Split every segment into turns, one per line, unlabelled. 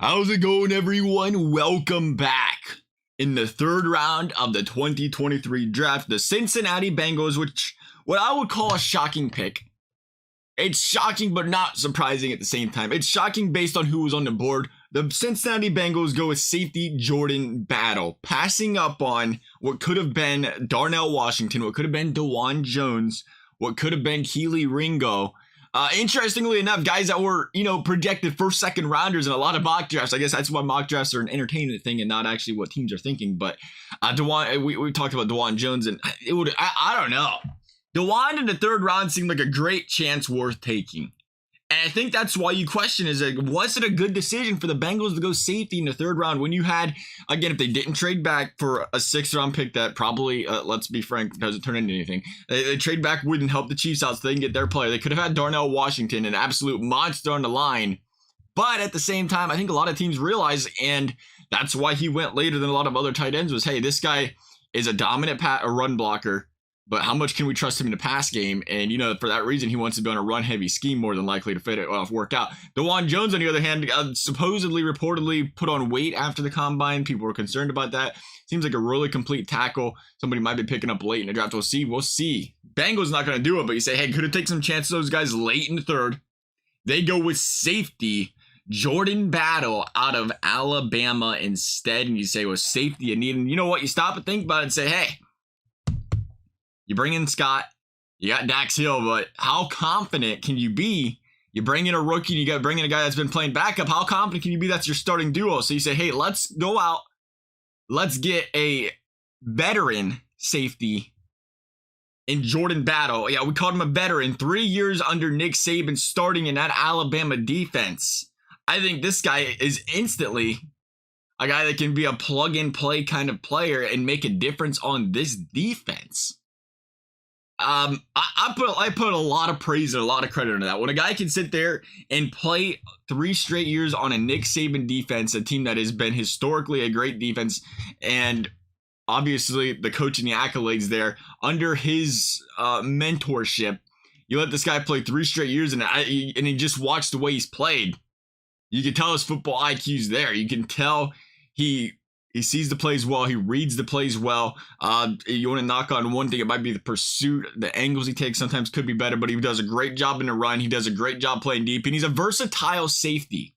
How's it going, everyone? Welcome back. In the third round of the 2023 draft, the Cincinnati Bengals, which what I would call a shocking pick. It's shocking, but not surprising at the same time. It's shocking based on who was on the board. The Cincinnati Bengals go with safety Jordan Battle, passing up on what could have been Darnell Washington, what could have been DeJuan Jones, what could have been Kelee Ringo. Interestingly enough, guys that were, projected first, second rounders in a lot of mock drafts. I guess that's why mock drafts are an entertainment thing and not actually what teams are thinking. But we talked about DeJuan Jones, and I don't know. DeJuan in the third round seemed like a great chance worth taking. And I think that's why you question is, was it a good decision for the Bengals to go safety in the third round when you had, again, if they didn't trade back for a sixth round pick that probably, let's be frank, doesn't turn into anything. They trade back wouldn't help the Chiefs out so they can get their player. They could have had Darnell Washington, an absolute monster on the line. But at the same time, I think a lot of teams realize, and that's why he went later than a lot of other tight ends, was, hey, this guy is a dominant run blocker. But how much can we trust him in the pass game? And, for that reason, he wants to be on a run-heavy scheme more than likely to fit it off, work out. DeJuan Jones, on the other hand, supposedly, reportedly put on weight after the combine. People were concerned about that. Seems like a really complete tackle. Somebody might be picking up late in the draft. We'll see. Bengals not going to do it, but you say, hey, could it take some chances those guys late in the third? They go with safety Jordan Battle out of Alabama instead. And you say, well, safety you need. And you know what? You stop and think about it and say, hey, you bring in Scott, you got Dax Hill, but how confident can you be? You bring in a rookie, you got to bring in a guy that's been playing backup. How confident can you be that's your starting duo? So you say, hey, let's go out. Let's get a veteran safety in Jordan Battle. Yeah, we called him a veteran. 3 years under Nick Saban starting in that Alabama defense. I think this guy is instantly a guy that can be a plug-and-play kind of player and make a difference on this defense. I put a lot of praise and a lot of credit into that. When a guy can sit there and play 3 straight years on a Nick Saban defense, a team that has been historically a great defense, and obviously the coach and the accolades there under his mentorship, you let this guy play 3 straight years and he just watched the way he's played. You can tell his football IQ's there. You can tell he sees the plays well. He reads the plays well. You want to knock on one thing, it might be the pursuit. The angles he takes sometimes could be better, but he does a great job in the run. He does a great job playing deep, and he's a versatile safety.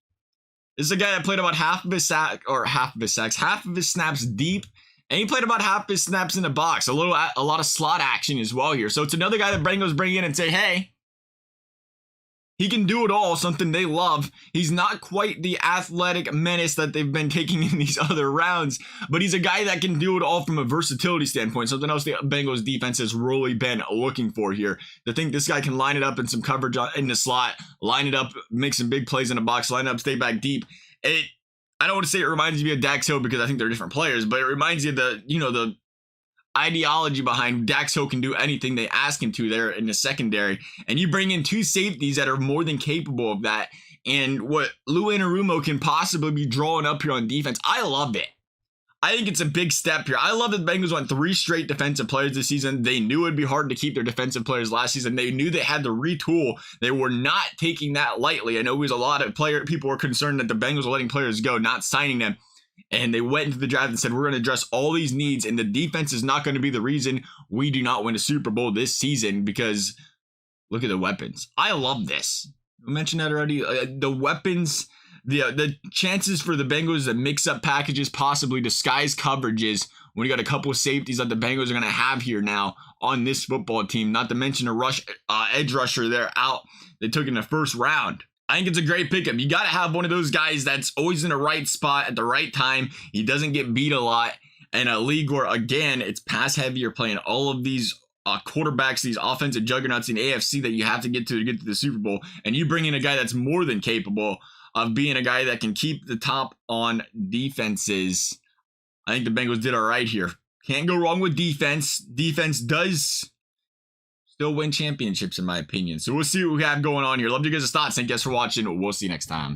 This is a guy that played about half of his snaps deep, and he played about half of his snaps in the box. A lot of slot action as well here. So it's another guy that Bengals bring in and say, hey, he can do it all, something they love. He's not quite the athletic menace that they've been taking in these other rounds, but he's a guy that can do it all from a versatility standpoint, something else the Bengals defense has really been looking for here. To think this guy can line it up in some coverage in the slot, line it up, make some big plays in the box, line it up, stay back deep. I don't want to say it reminds me of Dax Hill because I think they're different players, but it reminds you of the ideology behind Dax Hill can do anything they ask him to there in the secondary, and you bring in 2 safeties that are more than capable of that, and what Lou Anarumo can possibly be drawing up here on defense. I love it. I think it's a big step here. I love that the Bengals went 3 straight defensive players this season. They knew it'd be hard to keep their defensive players last season. They knew they had to retool. They were not taking that lightly. I know it was a lot of people were concerned that the Bengals were letting players go, not signing them. And they went into the draft and said, we're going to address all these needs, and the defense is not going to be the reason we do not win a Super Bowl this season, because look at the weapons. I love this. I mentioned that already. The weapons, the chances for the Bengals to mix up packages, possibly disguise coverages, when you got a couple of safeties that the Bengals are going to have here now on this football team, not to mention a edge rusher there out they took in the first round. I think it's a great pickup. You got to have one of those guys that's always in the right spot at the right time. He doesn't get beat a lot. In a league where, again, it's pass heavy. You're playing all of these quarterbacks, these offensive juggernauts in the AFC that you have to get to the Super Bowl. And you bring in a guy that's more than capable of being a guy that can keep the top on defenses. I think the Bengals did all right here. Can't go wrong with defense. Defense does still win championships, in my opinion. So we'll see what we have going on here. Love you guys' thoughts. Thank you guys for watching. We'll see you next time.